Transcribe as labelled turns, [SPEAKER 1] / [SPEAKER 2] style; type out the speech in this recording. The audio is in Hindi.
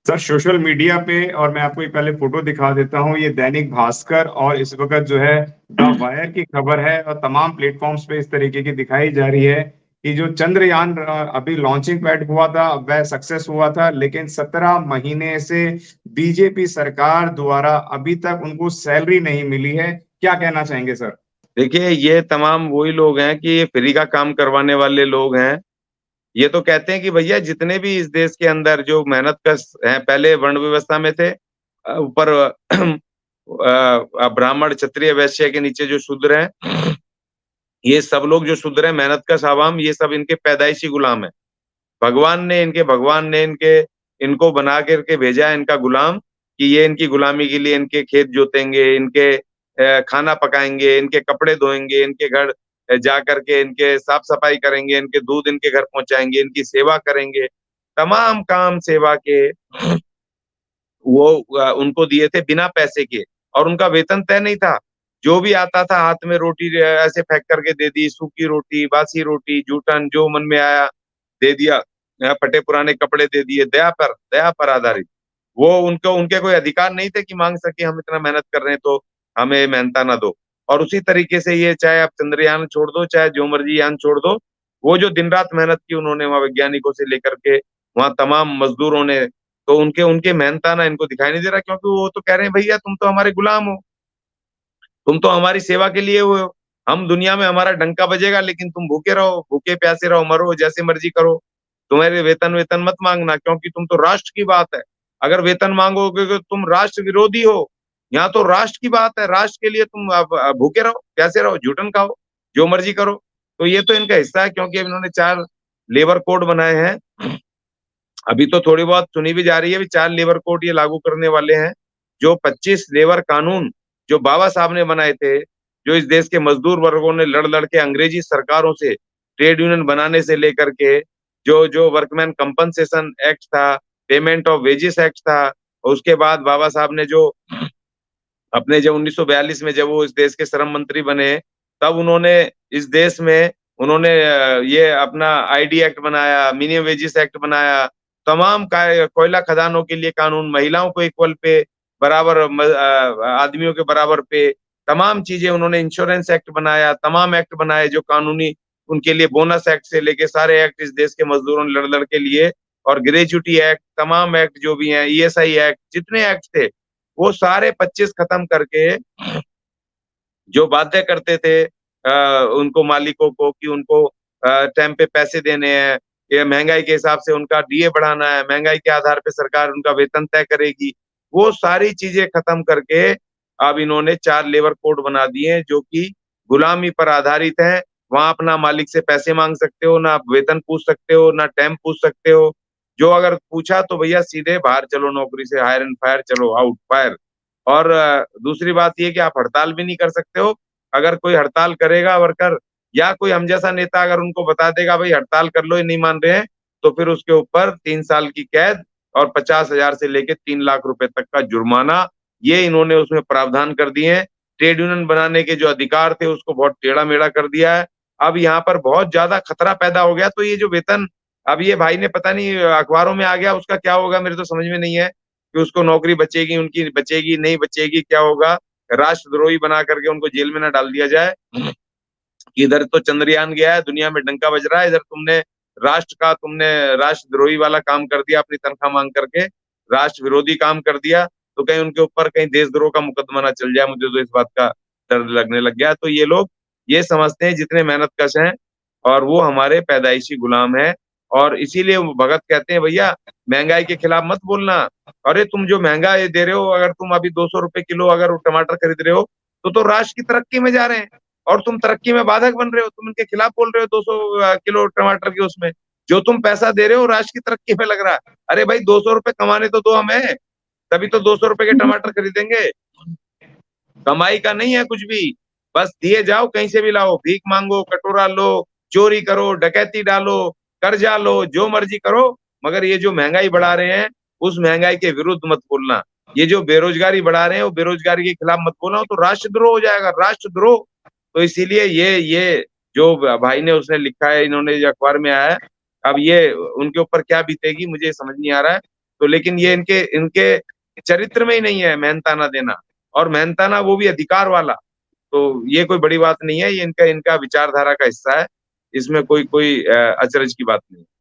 [SPEAKER 1] सर सोशल मीडिया पे, और मैं आपको एक पहले फोटो दिखा देता हूँ, ये दैनिक भास्कर और इस वक्त जो है द वायर की खबर है, और तमाम प्लेटफॉर्म्स पे इस तरीके की दिखाई जा रही है कि जो चंद्रयान अभी लॉन्चिंग पैड हुआ था वह सक्सेस हुआ था, लेकिन 17 महीने से बीजेपी सरकार द्वारा अभी तक उनको सैलरी नहीं मिली है। क्या कहना चाहेंगे सर?
[SPEAKER 2] देखिए, ये तमाम वही लोग हैं कि ये फ्री का काम करवाने वाले लोग हैं। ये तो कहते हैं कि भैया जितने भी इस देश के अंदर जो मेहनत कश हैं, पहले वर्ण व्यवस्था में थे, ऊपर ब्राह्मण क्षत्रिय वैश्य के नीचे जो शूद्र हैं, ये सब लोग जो शूद्र हैं, मेहनत कश आवाम, ये सब इनके पैदाइशी गुलाम है। भगवान ने इनको बना करके भेजा है, इनका गुलाम, कि ये इनकी गुलामी के लिए इनके खेत जोतेंगे, इनके खाना पकाएंगे, इनके कपड़े धोएंगे, इनके घर जा करके इनके साफ सफाई करेंगे, इनके दूध इनके घर पहुंचाएंगे, इनकी सेवा करेंगे। तमाम काम सेवा के वो उनको दिए थे बिना पैसे के, और उनका वेतन तय नहीं था। जो भी आता था हाथ में रोटी ऐसे फेंक करके दे दी, सूखी रोटी, बासी रोटी, जूठन, जो मन में आया दे दिया, फटे पुराने कपड़े दे दिए, दया पर आधारित। वो उनको उनके कोई अधिकार नहीं थे कि मांग सके हम इतना मेहनत कर रहे हैं तो हमें मेहनता ना दो। और उसी तरीके से ये, चाहे आप चंद्रयान छोड़ दो, चाहे जो मर्जी यान छोड़ दो, वो जो दिन रात मेहनत की उन्होंने वहां वैज्ञानिकों से लेकर के वहां तमाम मजदूरों ने, तो उनके उनके मेहनताना इनको दिखाई नहीं दे रहा, क्योंकि वो तो कह रहे हैं भैया तुम तो हमारे गुलाम हो, तुम तो हमारी सेवा के लिए हुए हो। हम दुनिया में हमारा डंका बजेगा, लेकिन तुम भूखे रहो, भूखे प्यासे रहो, मरो जैसे मर्जी करो। तुम्हारे वेतन वेतन मत मांगना, क्योंकि तुम तो राष्ट्र की बात है। अगर वेतन मांगोगे तो तुम राष्ट्र विरोधी हो। यहाँ तो राष्ट्र की बात है, राष्ट्र के लिए तुम अब भूखे रहो, प्यासे रहो, जूठन खाओ, जो मर्जी करो। तो ये तो इनका हिस्सा है, क्योंकि अब इन्होंने 4 लेबर कोड बनाए हैं। अभी तो थोड़ी बहुत सुनी भी जा रही है, भी 4 लेबर कोड ये लागू करने वाले हैं। जो 25 लेबर कानून जो बाबा साहब ने बनाए थे, जो इस देश के मजदूर वर्गों ने लड़ लड़ के अंग्रेजी सरकारों से ट्रेड यूनियन बनाने से लेकर के, जो जो वर्कमैन कंपनसेशन एक्ट था, पेमेंट ऑफ वेजेस एक्ट था, और उसके बाद बाबा साहब ने जो अपने जब 1942 में जब वो इस देश के श्रम मंत्री बने, तब उन्होंने इस देश में उन्होंने ये अपना आईडी एक्ट बनाया, मिनिमम वेजेस एक्ट बनाया, तमाम कोयला खदानों के लिए कानून, महिलाओं को इक्वल पे, बराबर आदमियों के बराबर पे, तमाम चीजें उन्होंने, इंश्योरेंस एक्ट बनाया, तमाम एक्ट बनाए जो कानूनी उनके लिए, बोनस एक्ट से लेके सारे एक्ट इस देश के मजदूरों ने लड़ लड़ के लिए, और ग्रेजुटी एक्ट, तमाम एक्ट जो भी हैं, ईएसआई एक्ट, जितने एक्ट थे वो सारे 25 खत्म करके, जो बाध्य करते थे उनको, मालिकों को, कि उनको टाइम पे पैसे देने हैं, ये महंगाई के हिसाब से उनका डीए बढ़ाना है, महंगाई के आधार पे सरकार उनका वेतन तय करेगी, वो सारी चीजें खत्म करके अब इन्होंने 4 लेबर कोड बना दिए हैं जो कि गुलामी पर आधारित है। वहां अपना मालिक से पैसे मांग सकते हो, ना वेतन पूछ सकते हो, ना टाइम पूछ सकते हो। जो अगर पूछा तो भैया सीधे बाहर चलो, नौकरी से हायर एंड फायर, चलो आउट फायर। और दूसरी बात ये कि आप हड़ताल भी नहीं कर सकते हो। अगर कोई हड़ताल करेगा वर्कर, या कोई हम जैसा नेता अगर उनको बता देगा भाई हड़ताल कर लो, ये नहीं मान रहे हैं, तो फिर उसके ऊपर 3 साल की कैद और 50,000 से लेके 3 लाख रुपए तक का जुर्माना, ये इन्होंने उसमें प्रावधान कर दिए हैं। ट्रेड यूनियन बनाने के जो अधिकार थे उसको बहुत टेढ़ा मेढ़ा कर दिया है। अब यहाँ पर बहुत ज्यादा खतरा पैदा हो गया। तो ये जो वेतन, अब ये भाई ने पता नहीं अखबारों में आ गया, उसका क्या होगा मेरे तो समझ में नहीं है, कि उसको नौकरी बचेगी, उनकी बचेगी नहीं बचेगी, क्या होगा। राष्ट्रद्रोही बना करके उनको जेल में ना डाल दिया जाए, कि इधर तो चंद्रयान गया है, दुनिया में डंका बज रहा है, इधर तुमने राष्ट्रद्रोही वाला काम कर दिया, अपनी तनख्वाह मांग करके राष्ट्र विरोधी काम कर दिया, तो कहीं उनके ऊपर कहीं देशद्रोह का मुकदमा ना चल जाए। मुझे तो इस बात का डर लगने लग गया। तो ये लोग ये समझते हैं जितने मेहनत कश हैं, और वो हमारे पैदाइशी गुलाम है। और इसीलिए वो भगत कहते हैं भैया महंगाई के खिलाफ मत बोलना। अरे तुम जो महंगा ये दे रहे हो, अगर तुम अभी 200 रुपए किलो अगर टमाटर खरीद रहे हो, तो राष्ट्र की तरक्की में जा रहे हैं, और तुम तरक्की में बाधक बन रहे हो, तुम इनके खिलाफ बोल रहे हो 200 किलो टमाटर के उसमें। जो तुम पैसा दे रहे हो राष्ट्र की तरक्की में लग रहा है। अरे भाई 200 रुपए कमाने तो दो हमें, तभी तो 200 रुपए के टमाटर खरीदेंगे। कमाई का नहीं है कुछ भी, बस दिए जाओ, कहीं से भी लाओ, भीख मांगो, कटोरा लो, चोरी करो, डकैती डालो, कर्जा लो, जो मर्जी करो, मगर ये जो महंगाई बढ़ा रहे हैं उस महंगाई के विरुद्ध मत बोलना। ये जो बेरोजगारी बढ़ा रहे हैं वो बेरोजगारी के खिलाफ मत बोलना, तो राष्ट्रद्रोह हो जाएगा, राष्ट्रद्रोह। तो इसीलिए ये जो भाई ने उसने लिखा है, इन्होंने जो अखबार में आया है, अब ये उनके ऊपर क्या बीतेगी मुझे समझ नहीं आ रहा है। तो लेकिन ये इनके इनके चरित्र में ही नहीं है मेहनताना देना, और मेहनताना वो भी अधिकार वाला। तो ये कोई बड़ी बात नहीं है, ये इनका इनका विचारधारा का हिस्सा है, इसमें कोई कोई अचरज की बात नहीं।